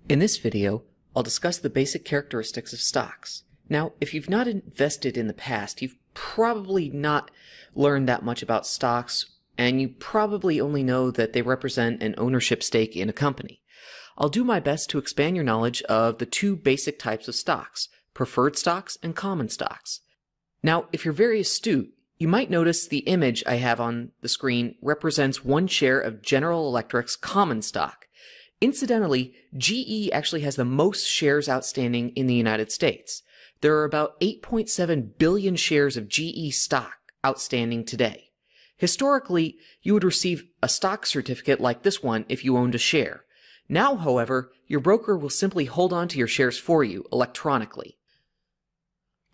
In this video, I'll discuss the basic characteristics of stocks. Now, if you've not invested in the past, you've probably not learned that much about stocks, and you probably only know that they represent an ownership stake in a company. I'll do my best to expand your knowledge of the two basic types of stocks, preferred stocks and common stocks. Now, if you're very astute, you might notice the image I have on the screen represents one share of General Electric's common stock. Incidentally, GE actually has the most shares outstanding in the United States. There are about 8.7 billion shares of GE stock outstanding today. Historically, you would receive a stock certificate like this one if you owned a share. Now, however, your broker will simply hold on to your shares for you electronically.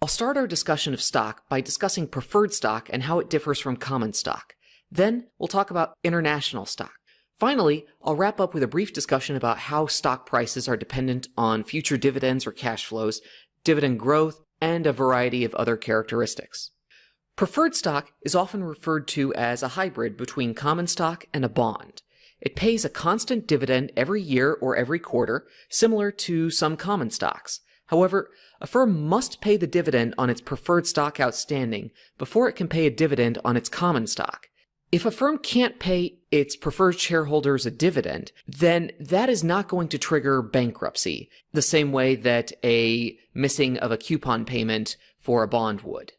I'll start our discussion of stock by discussing preferred stock and how it differs from common stock. Then, we'll talk about international stock. Finally, I'll wrap up with a brief discussion about how stock prices are dependent on future dividends or cash flows, dividend growth, and a variety of other characteristics. Preferred stock is often referred to as a hybrid between common stock and a bond. It pays a constant dividend every year or every quarter, similar to some common stocks. However, a firm must pay the dividend on its preferred stock outstanding before it can pay a dividend on its common stock. If a firm can't pay its preferred shareholders a dividend, then that is not going to trigger bankruptcy, the same way that a missing of a coupon payment for a bond would.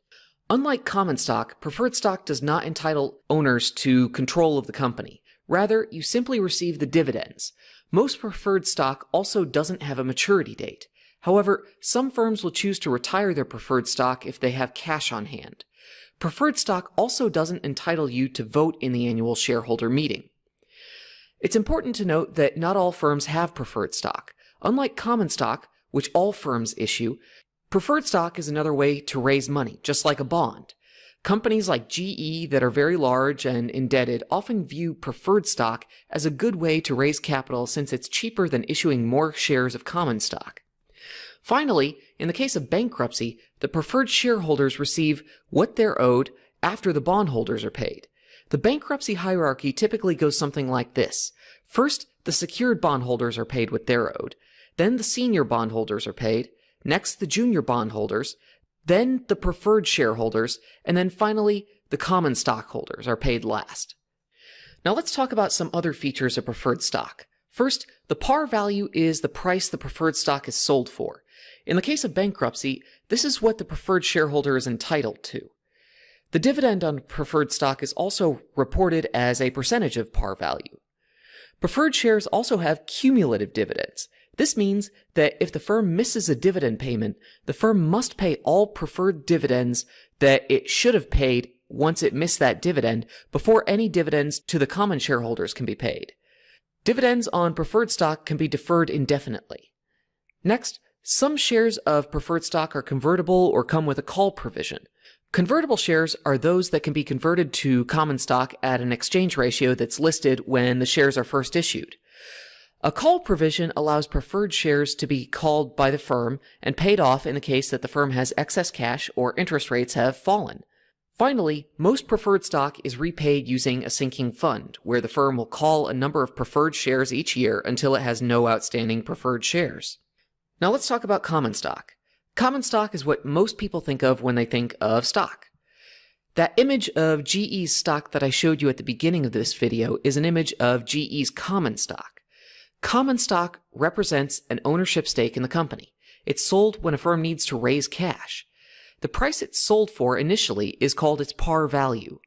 Unlike common stock, preferred stock does not entitle owners to control of the company. Rather, you simply receive the dividends. Most preferred stock also doesn't have a maturity date. However, some firms will choose to retire their preferred stock if they have cash on hand. Preferred stock also doesn't entitle you to vote in the annual shareholder meeting. It's important to note that not all firms have preferred stock. Unlike common stock, which all firms issue, preferred stock is another way to raise money, just like a bond. Companies like GE that are very large and indebted often view preferred stock as a good way to raise capital since it's cheaper than issuing more shares of common stock. Finally, in the case of bankruptcy, the preferred shareholders receive what they're owed after the bondholders are paid. The bankruptcy hierarchy typically goes something like this. First, the secured bondholders are paid what they're owed. Then the senior bondholders are paid. Next, the junior bondholders. Then the preferred shareholders. And then finally, the common stockholders are paid last. Now let's talk about some other features of preferred stock. First, the par value is the price the preferred stock is sold for. In the case of bankruptcy, this is what the preferred shareholder is entitled to. The dividend on preferred stock is also reported as a percentage of par value. Preferred shares also have cumulative dividends. This means that if the firm misses a dividend payment, the firm must pay all preferred dividends that it should have paid once it missed that dividend before any dividends to the common shareholders can be paid. Dividends on preferred stock can be deferred indefinitely. Next, some shares of preferred stock are convertible or come with a call provision. Convertible shares are those that can be converted to common stock at an exchange ratio that's listed when the shares are first issued. A call provision allows preferred shares to be called by the firm and paid off in the case that the firm has excess cash or interest rates have fallen. Finally, most preferred stock is repaid using a sinking fund, where the firm will call a number of preferred shares each year until it has no outstanding preferred shares. Now let's talk about common stock. Common stock is what most people think of when they think of stock. That image of GE's stock that I showed you at the beginning of this video is an image of GE's common stock. Common stock represents an ownership stake in the company. It's sold when a firm needs to raise cash. The price it's sold for initially is called its par value.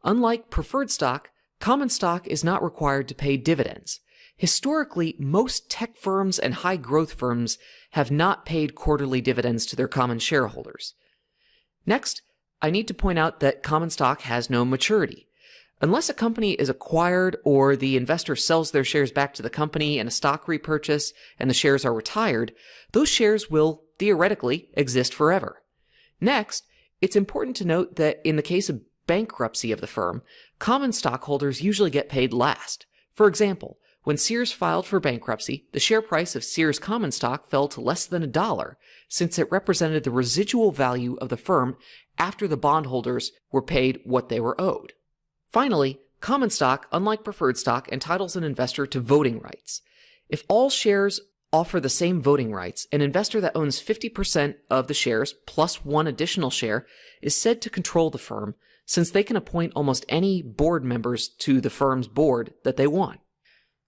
Unlike preferred stock, common stock is not required to pay dividends. Historically, most tech firms and high-growth firms have not paid quarterly dividends to their common shareholders. Next, I need to point out that common stock has no maturity. Unless a company is acquired or the investor sells their shares back to the company in a stock repurchase and the shares are retired, those shares will theoretically exist forever. Next, it's important to note that in the case of bankruptcy of the firm, common stockholders usually get paid last. For example, when Sears filed for bankruptcy, the share price of Sears common stock fell to less than $1, since it represented the residual value of the firm after the bondholders were paid what they were owed. Finally, common stock, unlike preferred stock, entitles an investor to voting rights. If all shares offer the same voting rights, an investor that owns 50% of the shares plus one additional share is said to control the firm, since they can appoint almost any board members to the firm's board that they want.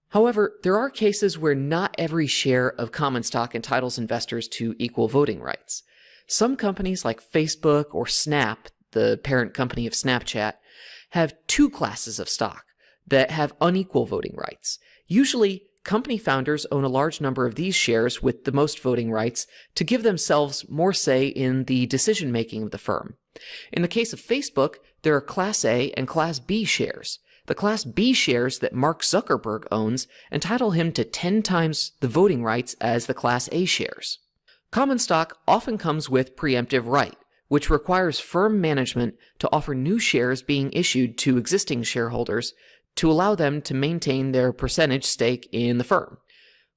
However, there are cases where not every share of common stock entitles investors to equal voting rights. Some companies like Facebook or Snap, the parent company of Snapchat, have two classes of stock that have unequal voting rights. Usually, company founders own a large number of these shares with the most voting rights to give themselves more say in the decision-making of the firm. In the case of Facebook, there are Class A and Class B shares. The Class B shares that Mark Zuckerberg owns entitle him to 10 times the voting rights as the Class A shares. Common stock often comes with preemptive right, which requires firm management to offer new shares being issued to existing shareholders to allow them to maintain their percentage stake in the firm.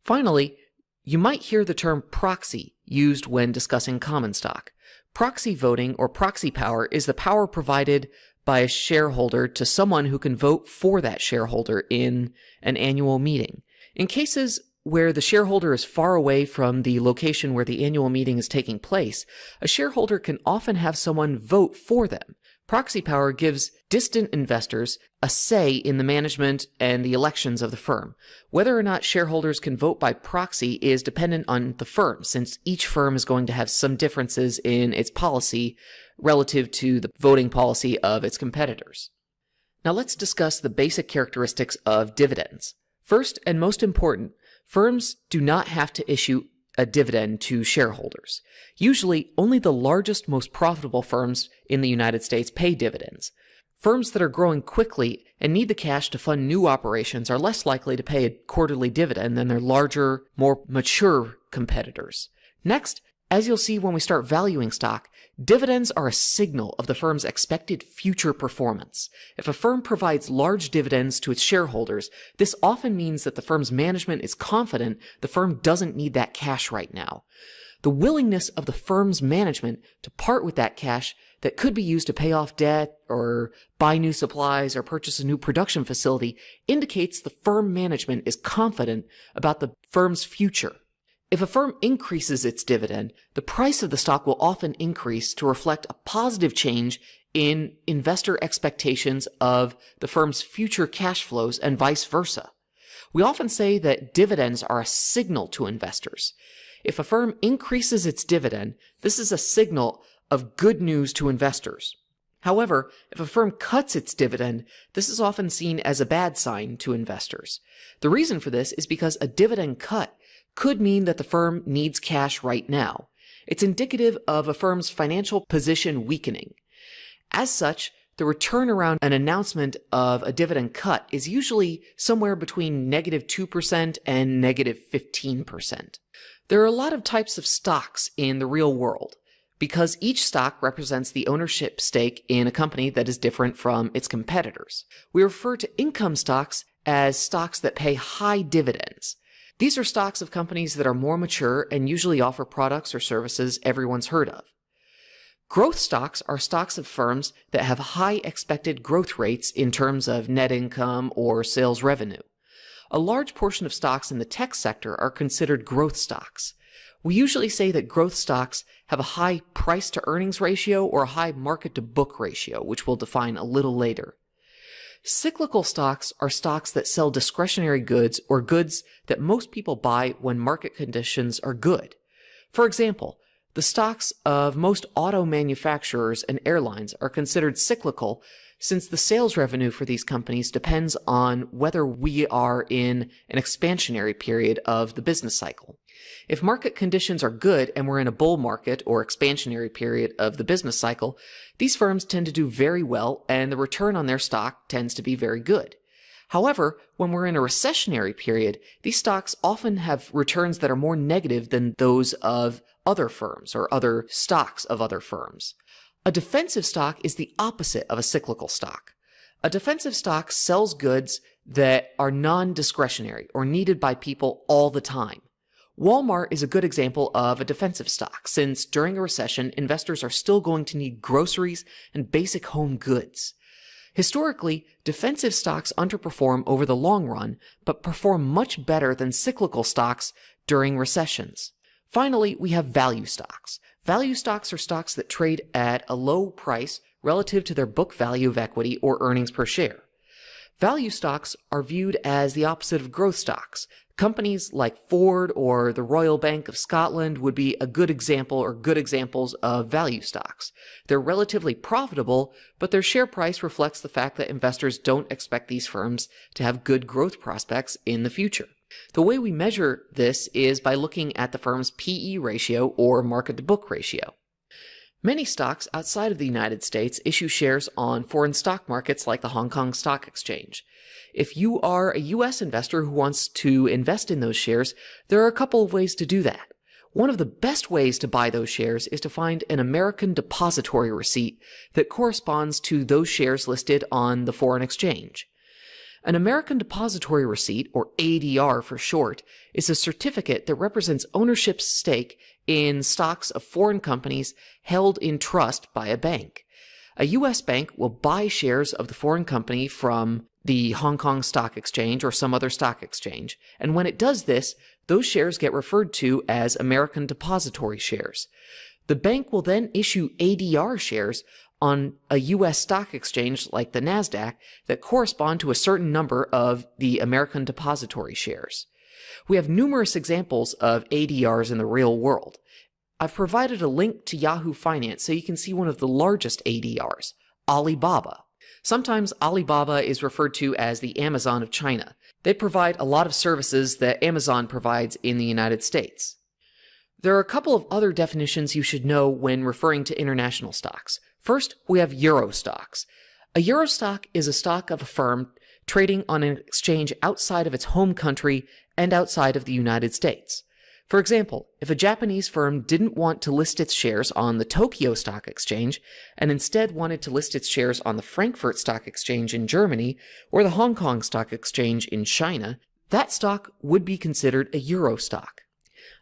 Finally, you might hear the term proxy used when discussing common stock. Proxy voting or proxy power is the power provided by a shareholder to someone who can vote for that shareholder in an annual meeting. In cases where the shareholder is far away from the location where the annual meeting is taking place, a shareholder can often have someone vote for them. Proxy power gives distant investors a say in the management and the elections of the firm. Whether or not shareholders can vote by proxy is dependent on the firm, since each firm is going to have some differences in its policy relative to the voting policy of its competitors. Now let's discuss the basic characteristics of dividends. First and most important, firms do not have to issue a dividend to shareholders. Usually, only the largest, most profitable firms in the United States pay dividends. Firms that are growing quickly and need the cash to fund new operations are less likely to pay a quarterly dividend than their larger, more mature competitors. Next, as you'll see when we start valuing stock, dividends are a signal of the firm's expected future performance. If a firm provides large dividends to its shareholders, this often means that the firm's management is confident the firm doesn't need that cash right now. The willingness of the firm's management to part with that cash that could be used to pay off debt or buy new supplies or purchase a new production facility indicates the firm management is confident about the firm's future. If a firm increases its dividend, the price of the stock will often increase to reflect a positive change in investor expectations of the firm's future cash flows and vice versa. We often say that dividends are a signal to investors. If a firm increases its dividend, this is a signal of good news to investors. However, if a firm cuts its dividend, this is often seen as a bad sign to investors. The reason for this is because a dividend cut could mean that the firm needs cash right now. It's indicative of a firm's financial position weakening. As such, the return around an announcement of a dividend cut is usually somewhere between -2% and -15%. There are a lot of types of stocks in the real world, because each stock represents the ownership stake in a company that is different from its competitors. We refer to income stocks as stocks that pay high dividends. These are stocks of companies that are more mature and usually offer products or services everyone's heard of. Growth stocks are stocks of firms that have high expected growth rates in terms of net income or sales revenue. A large portion of stocks in the tech sector are considered growth stocks. We usually say that growth stocks have a high price-to-earnings ratio or a high market-to-book ratio, which we'll define a little later. Cyclical stocks are stocks that sell discretionary goods or goods that most people buy when market conditions are good. For example, the stocks of most auto manufacturers and airlines are considered cyclical since the sales revenue for these companies depends on whether we are in an expansionary period of the business cycle. If market conditions are good and we're in a bull market or expansionary period of the business cycle, these firms tend to do very well and the return on their stock tends to be very good. However, when we're in a recessionary period, these stocks often have returns that are more negative than those of other firms or other stocks of other firms. A defensive stock is the opposite of a cyclical stock. A defensive stock sells goods that are non-discretionary or needed by people all the time. Walmart is a good example of a defensive stock, since during a recession, investors are still going to need groceries and basic home goods. Historically, defensive stocks underperform over the long run, but perform much better than cyclical stocks during recessions. Finally, we have value stocks. Value stocks are stocks that trade at a low price relative to their book value of equity or earnings per share. Value stocks are viewed as the opposite of growth stocks. Companies like Ford or the Royal Bank of Scotland would be a good example or good examples of value stocks. They're relatively profitable, but their share price reflects the fact that investors don't expect these firms to have good growth prospects in the future. The way we measure this is by looking at the firm's PE ratio or market-to-book ratio. Many stocks outside of the United States issue shares on foreign stock markets like the Hong Kong Stock Exchange. If you are a U.S. investor who wants to invest in those shares, there are a couple of ways to do that. One of the best ways to buy those shares is to find an American depository receipt that corresponds to those shares listed on the foreign exchange. An American Depository Receipt, or ADR for short, is a certificate that represents ownership's stake in stocks of foreign companies held in trust by a bank. A U.S. bank will buy shares of the foreign company from the Hong Kong Stock Exchange or some other stock exchange, and when it does this, those shares get referred to as American Depository Shares. The bank will then issue ADR shares on a U.S. stock exchange like the NASDAQ that correspond to a certain number of the American Depository Shares. We have numerous examples of ADRs in the real world. I've provided a link to Yahoo Finance so you can see one of the largest ADRs, Alibaba. Sometimes Alibaba is referred to as the Amazon of China. They provide a lot of services that Amazon provides in the United States. There are a couple of other definitions you should know when referring to international stocks. First, we have Euro stocks. A Euro stock is a stock of a firm trading on an exchange outside of its home country and outside of the United States. For example, if a Japanese firm didn't want to list its shares on the Tokyo Stock Exchange and instead wanted to list its shares on the Frankfurt Stock Exchange in Germany or the Hong Kong Stock Exchange in China, that stock would be considered a Euro stock.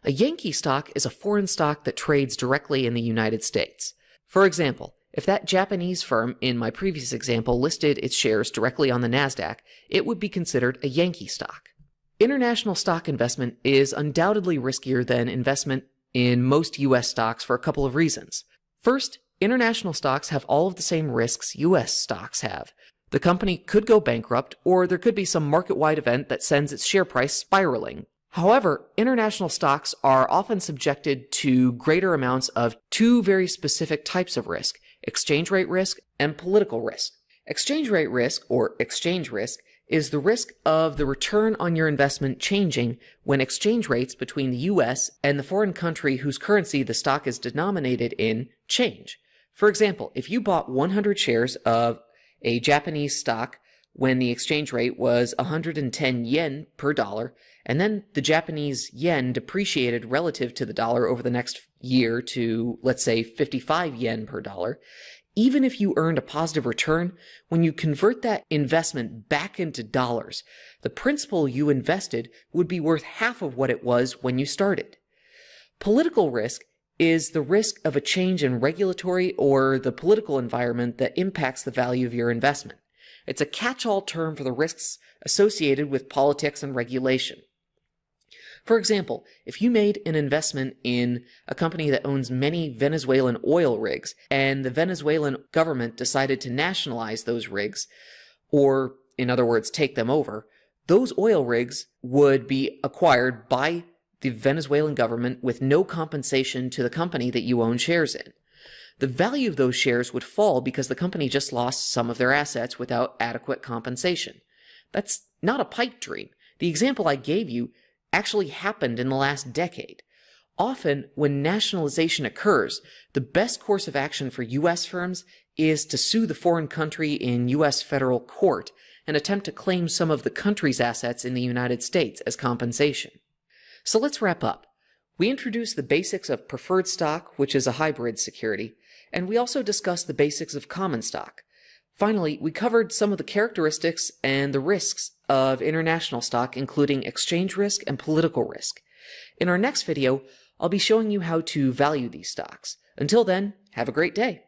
A Yankee stock is a foreign stock that trades directly in the United States. For example, if that Japanese firm in my previous example listed its shares directly on the NASDAQ, it would be considered a Yankee stock. International stock investment is undoubtedly riskier than investment in most U.S. stocks for a couple of reasons. First, international stocks have all of the same risks U.S. stocks have. The company could go bankrupt, or there could be some market-wide event that sends its share price spiraling. However, international stocks are often subjected to greater amounts of two very specific types of risk: exchange rate risk and political risk. Exchange rate risk, or exchange risk, is the risk of the return on your investment changing when exchange rates between the U.S. and the foreign country whose currency the stock is denominated in change. For example, if you bought 100 shares of a Japanese stock when the exchange rate was 110 yen per dollar, and then the Japanese yen depreciated relative to the dollar over the next year to, let's say, 55 yen per dollar, even if you earned a positive return, when you convert that investment back into dollars, the principal you invested would be worth half of what it was when you started. Political risk is the risk of a change in regulatory or the political environment that impacts the value of your investment. It's a catch-all term for the risks associated with politics and regulation. For example, if you made an investment in a company that owns many Venezuelan oil rigs, and the Venezuelan government decided to nationalize those rigs, or in other words, take them over, those oil rigs would be acquired by the Venezuelan government with no compensation to the company that you own shares in. The value of those shares would fall because the company just lost some of their assets without adequate compensation. That's not a pipe dream. The example I gave you actually happened in the last decade. Often, when nationalization occurs, the best course of action for U.S. firms is to sue the foreign country in U.S. federal court and attempt to claim some of the country's assets in the United States as compensation. So let's wrap up. We introduced the basics of preferred stock, which is a hybrid security, and we also discussed the basics of common stock. Finally, we covered some of the characteristics and the risks of international stock, including exchange risk and political risk. In our next video, I'll be showing you how to value these stocks. Until then, have a great day.